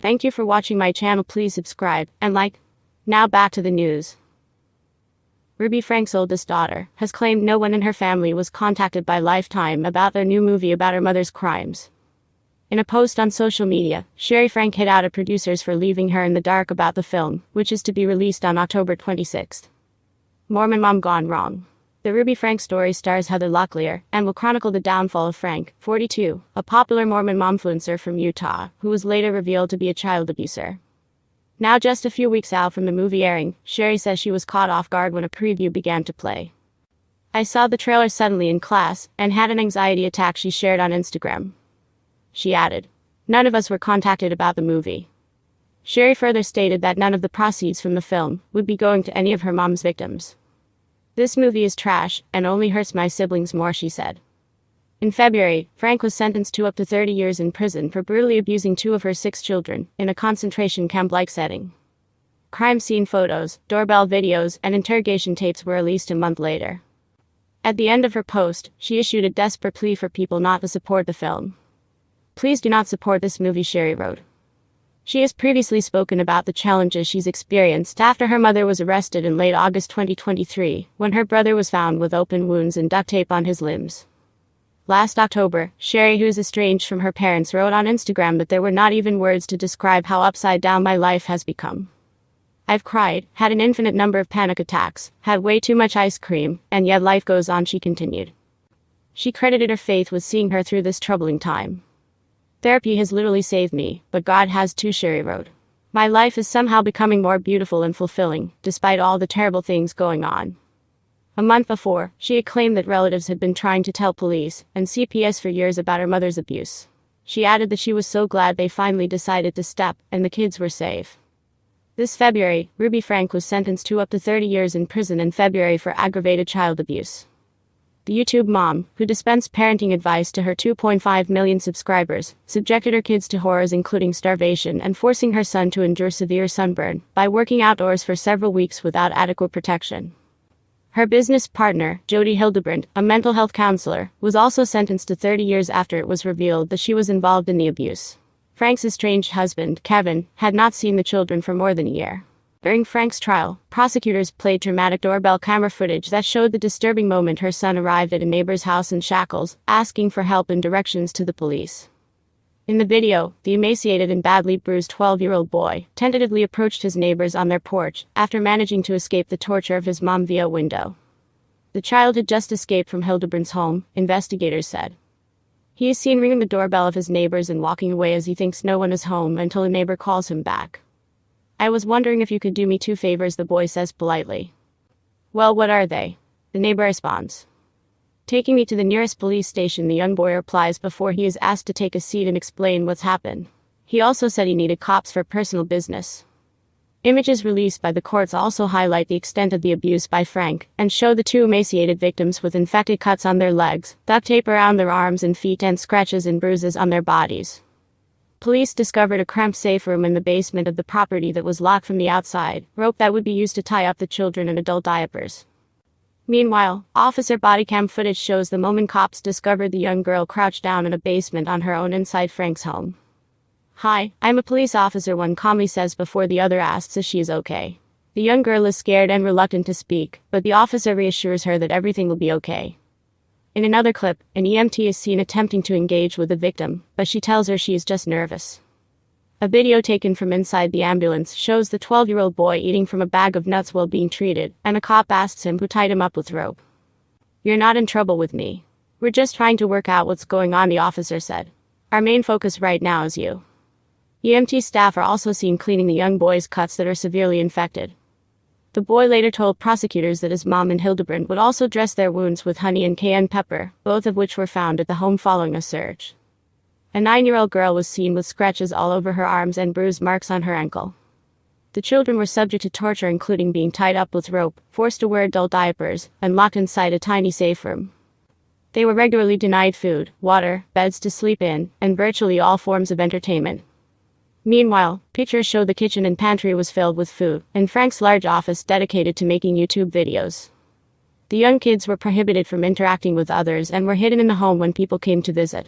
Thank you for watching my channel. Please subscribe and like. Now back to the news. Ruby Franke's oldest daughter has claimed no one in her family was contacted by Lifetime about their new movie about her mother's crimes. In a post on social media, Shari Franke hit out at producers for leaving her in the dark about the film, which is to be released on October 26th. Mormon Mom Gone Wrong. The Ruby Franke Story stars Heather Locklear and will chronicle the downfall of Franke, 42, a popular Mormon momfluencer from Utah, who was later revealed to be a child abuser. Now just a few weeks out from the movie airing, Shari says she was caught off guard when a preview began to play. "I saw the trailer suddenly in class and had an anxiety attack," she shared on Instagram. She added, "None of us were contacted about the movie." Shari further stated that none of the proceeds from the film would be going to any of her mom's victims. "This movie is trash and only hurts my siblings more," she said. In February, Franke was sentenced to up to 30 years in prison for brutally abusing 2 of her 6 children in a concentration camp-like setting. Crime scene photos, doorbell videos, and interrogation tapes were released a month later. At the end of her post, she issued a desperate plea for people not to support the film. "Please do not support this movie," Shari wrote. She has previously spoken about the challenges she's experienced after her mother was arrested in late August 2023, when her brother was found with open wounds and duct tape on his limbs. Last October, Shari, who is estranged from her parents, wrote on Instagram that there were not even words to describe how upside down my life has become. "I've cried, had an infinite number of panic attacks, had way too much ice cream, and yet life goes on," she continued. She credited her faith with seeing her through this troubling time. "Therapy has literally saved me, but God has too," Shari wrote. "My life is somehow becoming more beautiful and fulfilling, despite all the terrible things going on." A month before, she had claimed that relatives had been trying to tell police and CPS for years about her mother's abuse. She added that she was so glad they finally decided to step and the kids were safe. This February, Ruby Franke was sentenced to up to 30 years in prison in February for aggravated child abuse. The YouTube mom, who dispensed parenting advice to her 2.5 million subscribers, subjected her kids to horrors including starvation and forcing her son to endure severe sunburn by working outdoors for several weeks without adequate protection. Her business partner, Jody Hildebrandt, a mental health counselor, was also sentenced to 30 years after it was revealed that she was involved in the abuse. Franke's estranged husband, Kevin, had not seen the children for more than a year. During Franke's trial, prosecutors played dramatic doorbell camera footage that showed the disturbing moment her son arrived at a neighbor's house in shackles, asking for help and directions to the police. In the video, the emaciated and badly bruised 12-year-old boy tentatively approached his neighbors on their porch after managing to escape the torture of his mom via a window. The child had just escaped from Hildebrandt's home, investigators said. He is seen ringing the doorbell of his neighbors and walking away as he thinks no one is home until a neighbor calls him back. "I was wondering if you could do me 2 favors," the boy says politely. "Well, what are they?" the neighbor responds. "Taking me to the nearest police station," the young boy replies before he is asked to take a seat and explain what's happened. He also said he needed cops for personal business. Images released by the courts also highlight the extent of the abuse by Franke and show the 2 emaciated victims with infected cuts on their legs, duct tape around their arms and feet, and scratches and bruises on their bodies. Police discovered a cramped safe room in the basement of the property that was locked from the outside, rope that would be used to tie up the children in adult diapers. Meanwhile, officer bodycam footage shows the moment cops discovered the young girl crouched down in a basement on her own inside Franke's home. "Hi, I'm a police officer," one calmly says before the other asks if she is okay. The young girl is scared and reluctant to speak, but the officer reassures her that everything will be okay. In another clip, an EMT is seen attempting to engage with the victim, but she tells her she is just nervous. A video taken from inside the ambulance shows the 12-year-old boy eating from a bag of nuts while being treated, and a cop asks him who tied him up with rope. "You're not in trouble with me. We're just trying to work out what's going on," the officer said. "Our main focus right now is you." EMT staff are also seen cleaning the young boy's cuts that are severely infected. The boy later told prosecutors that his mom and Hildebrandt would also dress their wounds with honey and cayenne pepper, both of which were found at the home following a search. A 9-year-old girl was seen with scratches all over her arms and bruise marks on her ankle. The children were subject to torture, including being tied up with rope, forced to wear adult diapers, and locked inside a tiny safe room. They were regularly denied food, water, beds to sleep in, and virtually all forms of entertainment. Meanwhile, pictures show the kitchen and pantry was filled with food, and Franke's large office dedicated to making YouTube videos. The young kids were prohibited from interacting with others and were hidden in the home when people came to visit.